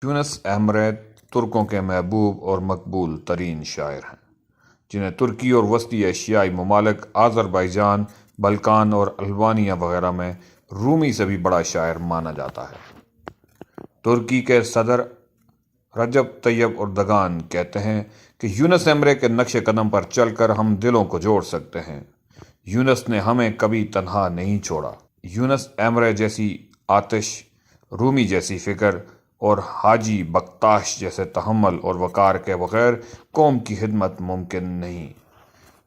یونس Emre ترکوں کے محبوب اور مقبول ترین شاعر ہیں، جنہیں ترکی اور وسطی ایشیائی ممالک آذربائیجان، بلکان اور البانیہ وغیرہ میں رومی سے بھی بڑا شاعر مانا جاتا ہے۔ ترکی کے صدر رجب طیب اردگان کہتے ہیں کہ یونس ایمرے کے نقش قدم پر چل کر ہم دلوں کو جوڑ سکتے ہیں۔ یونس نے ہمیں کبھی تنہا نہیں چھوڑا۔ یونس ایمرے جیسی آتش، رومی جیسی فکر اور حاجی بکتاش جیسے تحمل اور وقار کے بغیر قوم کی خدمت ممکن نہیں۔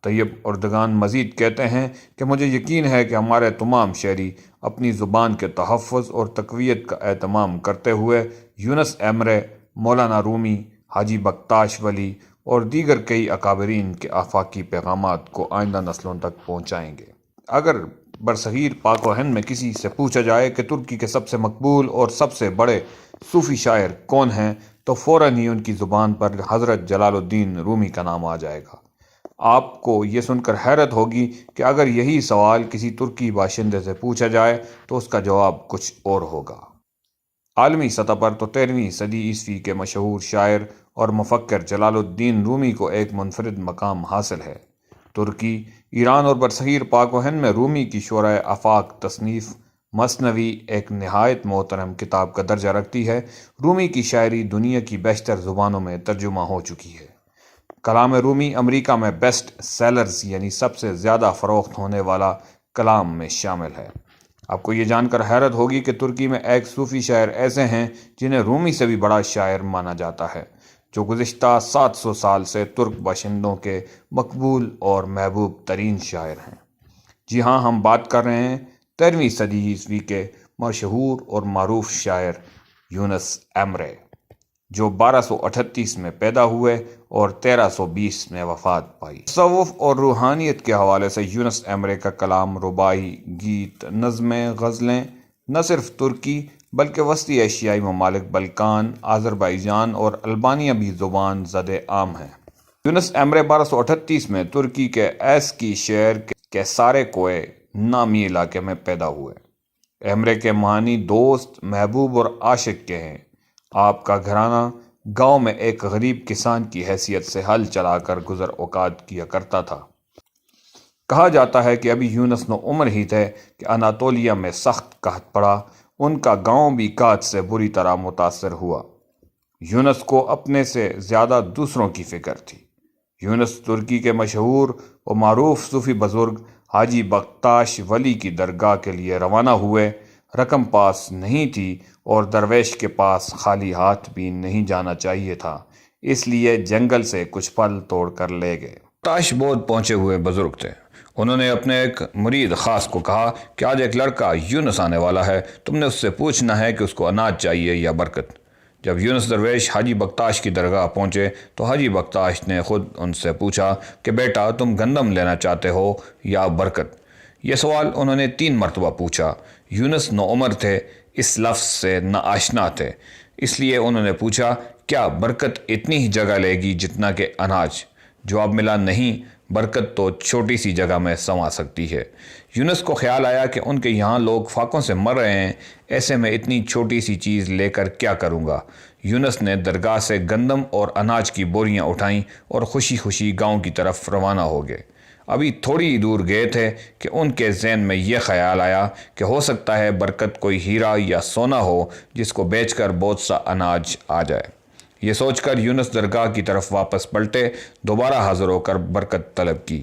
طیب اردگان مزید کہتے ہیں کہ مجھے یقین ہے کہ ہمارے تمام شہری اپنی زبان کے تحفظ اور تقویت کا اہتمام کرتے ہوئے یونس ایمرے، مولانا رومی، حاجی بکتاش ولی اور دیگر کئی اکابرین کے آفاقی پیغامات کو آئندہ نسلوں تک پہنچائیں گے۔ اگر برصغیر پاک و ہند میں کسی سے پوچھا جائے کہ ترکی کے سب سے مقبول اور سب سے بڑے صوفی شاعر کون ہیں تو فوراً ہی ان کی زبان پر حضرت جلال الدین رومی کا نام آ جائے گا۔ آپ کو یہ سن کر حیرت ہوگی کہ اگر یہی سوال کسی ترکی باشندے سے پوچھا جائے تو اس کا جواب کچھ اور ہوگا۔ عالمی سطح پر تو 13ویں صدی عیسوی کے مشہور شاعر اور مفکر جلال الدین رومی کو ایک منفرد مقام حاصل ہے۔ ترکی، ایران اور برصغیر پاک و ہند میں رومی کی شورۂ آفاق تصنیف مثنوی ایک نہایت محترم کتاب کا درجہ رکھتی ہے۔ رومی کی شاعری دنیا کی بیشتر زبانوں میں ترجمہ ہو چکی ہے۔ کلام رومی امریکہ میں بیسٹ سیلرز یعنی سب سے زیادہ فروخت ہونے والا کلام میں شامل ہے۔ آپ کو یہ جان کر حیرت ہوگی کہ ترکی میں ایک صوفی شاعر ایسے ہیں جنہیں رومی سے بھی بڑا شاعر مانا جاتا ہے، جو گزشتہ 700 سال سے ترک باشندوں کے مقبول اور محبوب ترین شاعر ہیں۔ جی ہاں، ہم بات کر رہے ہیں 13ویں صدی عیسوی کے مشہور اور معروف شاعر یونس ایمرے، جو 1238 میں پیدا ہوئے اور 1320 میں وفات پائی۔ تصوف اور روحانیت کے حوالے سے یونس ایمرے کا کلام، رباعی، گیت، نظمیں، غزلیں نہ صرف ترکی بلکہ وسطی ایشیائی ممالک بلکان، آذربائیجان اور البانیہ بھی زبان زد عام ہیں۔ یونس ایمرے 1238 میں ترکی کے ایسکی شہر کے سارے کوئے نامی علاقے میں پیدا ہوئے۔ ایمرے کے معنی دوست، محبوب اور عاشق کے ہیں۔ آپ کا گھرانہ گاؤں میں ایک غریب کسان کی حیثیت سے ہل چلا کر گزر اوقات کیا کرتا تھا۔ کہا جاتا ہے کہ ابھی یونس نو عمر ہی تھے کہ اناطولیہ میں سخت قحط پڑا۔ ان کا گاؤں بھی قحط سے بری طرح متاثر ہوا۔ یونس کو اپنے سے زیادہ دوسروں کی فکر تھی۔ یونس ترکی کے مشہور و معروف صوفی بزرگ حاجی بکتاش ولی کی درگاہ کے لیے روانہ ہوئے۔ رقم پاس نہیں تھی اور درویش کے پاس خالی ہاتھ بھی نہیں جانا چاہیے تھا، اس لیے جنگل سے کچھ پھل توڑ کر لے گئے۔ بکتاش بہت پہنچے ہوئے بزرگ تھے۔ انہوں نے اپنے ایک مرید خاص کو کہا کہ آج ایک لڑکا یونس آنے والا ہے، تم نے اس سے پوچھنا ہے کہ اس کو اناج چاہیے یا برکت۔ جب یونس درویش حاجی بکتاش کی درگاہ پہنچے تو حاجی بکتاش نے خود ان سے پوچھا کہ بیٹا، تم گندم لینا چاہتے ہو یا برکت؟ یہ سوال انہوں نے 3 مرتبہ پوچھا۔ یونس نوعمر تھے، اس لفظ سے ناآشنا تھے، اس لیے انہوں نے پوچھا کیا برکت اتنی ہی جگہ لے گی جتنا کہ اناج؟ جواب ملا نہیں، برکت تو چھوٹی سی جگہ میں سما سکتی ہے۔ یونس کو خیال آیا کہ ان کے یہاں لوگ فاقوں سے مر رہے ہیں، ایسے میں اتنی چھوٹی سی چیز لے کر کیا کروں گا؟ یونس نے درگاہ سے گندم اور اناج کی بوریاں اٹھائیں اور خوشی خوشی گاؤں کی طرف روانہ ہو گئے۔ ابھی تھوڑی دور گئے تھے کہ ان کے ذہن میں یہ خیال آیا کہ ہو سکتا ہے برکت کوئی ہیرا یا سونا ہو جس کو بیچ کر بہت سا اناج آ جائے۔ یہ سوچ کر یونس درگاہ کی طرف واپس پلٹے، دوبارہ حاضر ہو کر برکت طلب کی۔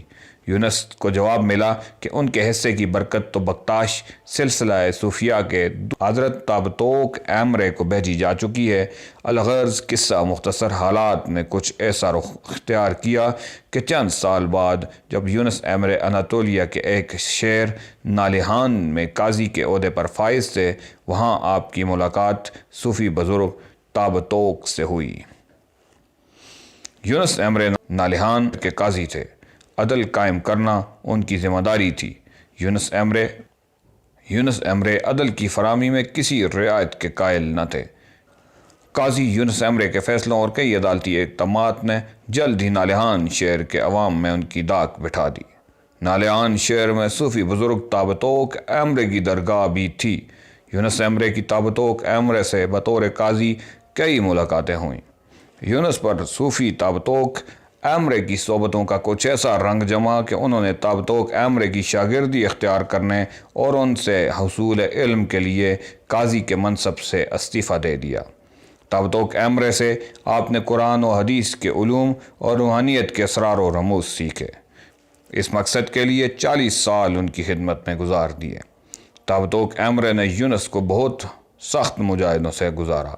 یونس کو جواب ملا کہ ان کے حصے کی برکت تو بکتاش سلسلہ صوفیہ کے حضرت تابتوک ایمرے کو بھیجی جا چکی ہے۔ الغرض قصہ مختصر، حالات نے کچھ ایسا رخ اختیار کیا کہ چند سال بعد جب یونس ایمرے اناطولیہ کے ایک شہر نالیحان میں قاضی کے عہدے پر فائز تھے، وہاں آپ کی ملاقات صوفی بزرگ تابتوک سے ہوئی۔ یونس ایمرے نالیحان کے قاضی تھے، عدل قائم کرنا ان کی ذمہ داری تھی۔ یونس ایمرے عدل کی فراہمی میں کسی رعایت کے قائل نہ تھے۔ قاضی یونس ایمرے کے فیصلوں اور کئی عدالتی اقدامات نے جلد ہی نالیحان شہر کے عوام میں ان کی دھاک بٹھا دی۔ نالیحان شہر میں صوفی بزرگ تابتوک ایمرے کی درگاہ بھی تھی۔ یونس ایمرے کی تابتوک ایمرے سے بطور قاضی کئی ملاقاتیں ہوئیں۔ یونس پر صوفی تابتوک ایمرے کی صحبتوں کا کچھ ایسا رنگ جما کہ انہوں نے تابتوک ایمرے کی شاگردی اختیار کرنے اور ان سے حصول علم کے لیے قاضی کے منصب سے استعفیٰ دے دیا۔ تابتوک ایمرے سے آپ نے قرآن و حدیث کے علوم اور روحانیت کے اسرار و رموز سیکھے۔ اس مقصد کے لیے 40 سال ان کی خدمت میں گزار دیے۔ تابتوک ایمرے نے یونس کو بہت سخت مجاہدوں سے گزارا۔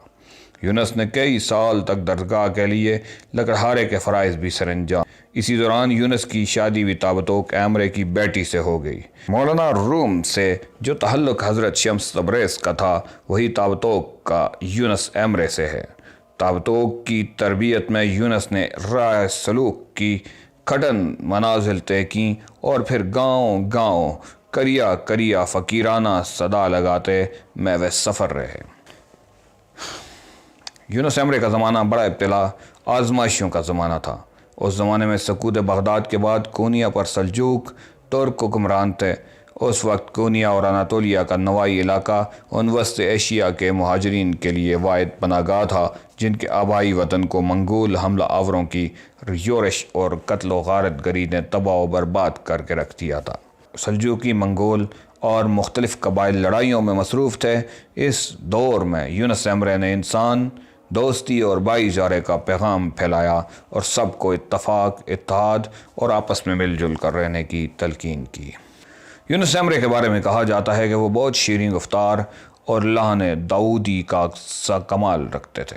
یونس نے کئی سال تک درگاہ کے لیے لکڑہارے کے فرائض بھی سر انجام۔ اسی دوران یونس کی شادی بھی تابتوک ایمرے کی بیٹی سے ہو گئی۔ مولانا روم سے جو تعلق حضرت شمس تبریز کا تھا، وہی تابتوک کا یونس ایمرے سے ہے۔ تابتوک کی تربیت میں یونس نے راہ سلوک کی کھٹن منازل طے کیں اور پھر گاؤں گاؤں کریا کریا فقیرانہ صدا لگاتے محو سفر رہے۔ یونس ایمرے کا زمانہ بڑا ابتلا آزمائشوں کا زمانہ تھا۔ اس زمانے میں سقوط بغداد کے بعد کونیا پر سلجوق ترک حکمران تھے۔ اس وقت کونیا اور اناطولیہ کا نوائی علاقہ ان وسط ایشیا کے مہاجرین کے لیے واحد پناہ گاہ تھا جن کے آبائی وطن کو منگول حملہ آوروں کی یورش اور قتل و غارت گری نے تباہ و برباد کر کے رکھ دیا تھا۔ سلجوقی، منگول اور مختلف قبائل لڑائیوں میں مصروف تھے۔ اس دور میں یونس ایمرے نے انسان دوستی اور بھائی چارے کا پیغام پھیلایا اور سب کو اتفاق، اتحاد اور آپس میں مل جل کر رہنے کی تلقین کی۔ یونس ایمرے کے بارے میں کہا جاتا ہے کہ وہ بہت شیریں گفتار اور لحن داؤدی کا سا کمال رکھتے تھے۔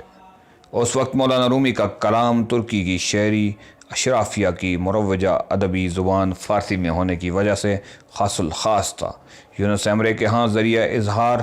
اس وقت مولانا رومی کا کلام ترکی کی شعری اشرافیہ کی مروجہ ادبی زبان فارسی میں ہونے کی وجہ سے خاص الخاص تھا۔ یونس ایمرے کے ہاں ذریعہ اظہار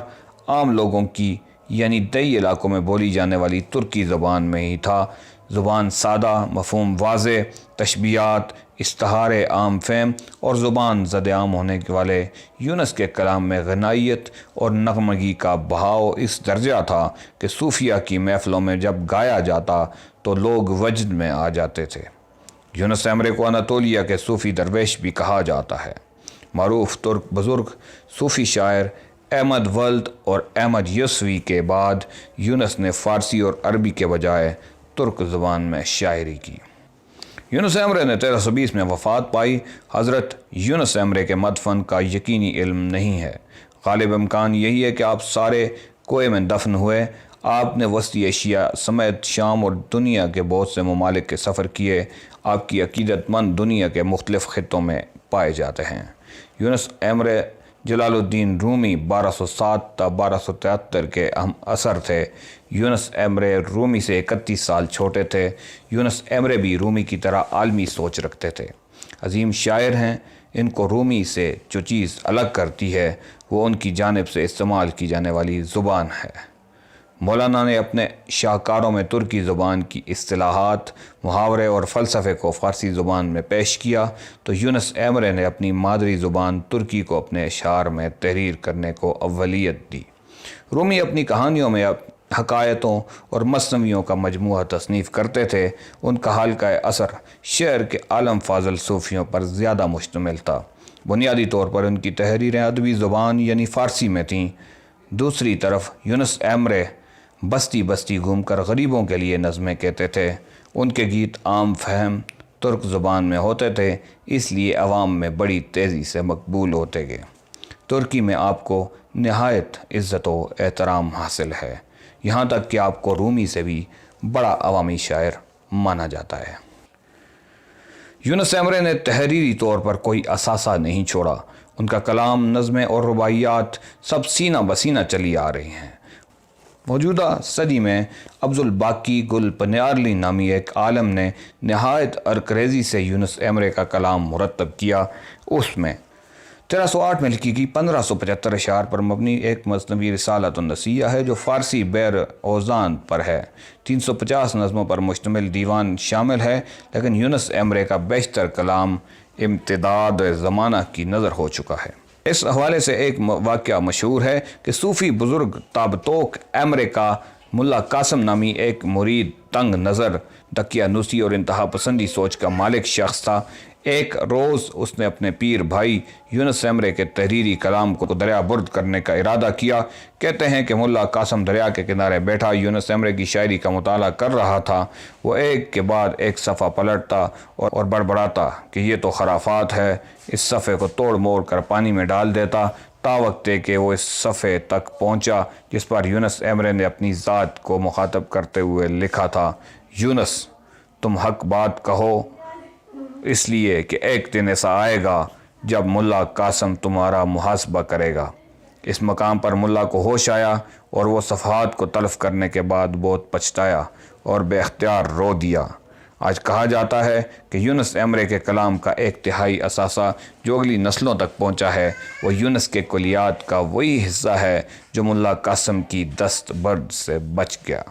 عام لوگوں کی یعنی دیہی علاقوں میں بولی جانے والی ترکی زبان میں ہی تھا۔ زبان سادہ، مفہوم واضح، تشبیہات، استعارے عام فہم اور زبان زد عام ہونے والے یونس کے کلام میں غنائیت اور نغمگی کا بہاؤ اس درجہ تھا کہ صوفیہ کی محفلوں میں جب گایا جاتا تو لوگ وجد میں آ جاتے تھے۔ یونس ایمرے کو اناطولیہ کے صوفی درویش بھی کہا جاتا ہے۔ معروف ترک بزرگ صوفی شاعر احمد ولد اور احمد یوسوی کے بعد یونس نے فارسی اور عربی کے بجائے ترک زبان میں شاعری کی۔ یونس ایمرے نے 1320 میں وفات پائی۔ حضرت یونس ایمرے کے مدفن کا یقینی علم نہیں ہے۔ غالب امکان یہی ہے کہ آپ سارے کوئے میں دفن ہوئے۔ آپ نے وسطی ایشیا سمیت شام اور دنیا کے بہت سے ممالک کے سفر کیے۔ آپ کی عقیدت مند دنیا کے مختلف خطوں میں پائے جاتے ہیں۔ یونس ایمرے جلال الدین رومی 1207 تا 1273 کے اہم اثر تھے۔ یونس ایمرے رومی سے 31 سال چھوٹے تھے۔ یونس ایمرے بھی رومی کی طرح عالمی سوچ رکھتے تھے۔ عظیم شاعر ہیں۔ ان کو رومی سے جو چیز الگ کرتی ہے وہ ان کی جانب سے استعمال کی جانے والی زبان ہے۔ مولانا نے اپنے شاہکاروں میں ترکی زبان کی اصطلاحات، محاورے اور فلسفے کو فارسی زبان میں پیش کیا تو یونس ایمرے نے اپنی مادری زبان ترکی کو اپنے اشعار میں تحریر کرنے کو اولیت دی۔ رومی اپنی کہانیوں میں حکایتوں اور مثنویوں کا مجموعہ تصنیف کرتے تھے۔ ان کا حلقہ اثر شعر کے عالم فاضل صوفیوں پر زیادہ مشتمل تھا۔ بنیادی طور پر ان کی تحریریں ادبی زبان یعنی فارسی میں تھیں۔ دوسری طرف یونس ایمرے بستی بستی گھوم کر غریبوں کے لیے نظمیں کہتے تھے۔ ان کے گیت عام فہم ترک زبان میں ہوتے تھے، اس لیے عوام میں بڑی تیزی سے مقبول ہوتے گئے۔ ترکی میں آپ کو نہایت عزت و احترام حاصل ہے، یہاں تک کہ آپ کو رومی سے بھی بڑا عوامی شاعر مانا جاتا ہے۔ یونس ایمرے نے تحریری طور پر کوئی اثاثہ نہیں چھوڑا۔ ان کا کلام، نظمیں اور رباعیات سب سینہ بسینہ چلی آ رہی ہیں۔ موجودہ صدی میں عبدالباقی گل پنیارلی نامی ایک عالم نے نہایت عرقریزی سے یونس ایمرے کا کلام مرتب کیا۔ اس میں 1308 میں لکھی گئی 1575 اشعار پر مبنی ایک مثنوی رسالۃ النسیہ ہے جو فارسی بیر اوزان پر ہے۔ 350 نظموں پر مشتمل دیوان شامل ہے، لیکن یونس ایمرے کا بیشتر کلام امتداد زمانہ کی نظر ہو چکا ہے۔ اس حوالے سے ایک واقعہ مشہور ہے کہ صوفی بزرگ تابتوک ایمرے کا ملا قاسم نامی ایک مرید تنگ نظر، دقیانوسی اور انتہا پسندی سوچ کا مالک شخص تھا۔ ایک روز اس نے اپنے پیر بھائی یونس ایمرے کے تحریری کلام کو دریا برد کرنے کا ارادہ کیا۔ کہتے ہیں کہ ملا قاسم دریا کے کنارے بیٹھا یونس ایمرے کی شاعری کا مطالعہ کر رہا تھا۔ وہ ایک کے بعد ایک صفحہ پلٹتا اور بڑبڑاتا کہ یہ تو خرافات ہے، اس صفحے کو توڑ موڑ کر پانی میں ڈال دیتا، تا وقت کہ وہ اس صفحے تک پہنچا جس پر یونس ایمرے نے اپنی ذات کو مخاطب کرتے ہوئے لکھا تھا: یونس، تم حق بات کہو، اس لیے کہ ایک دن ایسا آئے گا جب ملا قاسم تمہارا محاسبہ کرے گا۔ اس مقام پر ملا کو ہوش آیا اور وہ صفحات کو تلف کرنے کے بعد بہت پچھتایا اور بے اختیار رو دیا۔ آج کہا جاتا ہے کہ یونس ایمرے کے کلام کا ایک تہائی اثاثہ جو اگلی نسلوں تک پہنچا ہے وہ یونس کے کلیات کا وہی حصہ ہے جو ملا قاسم کی دست برد سے بچ گیا۔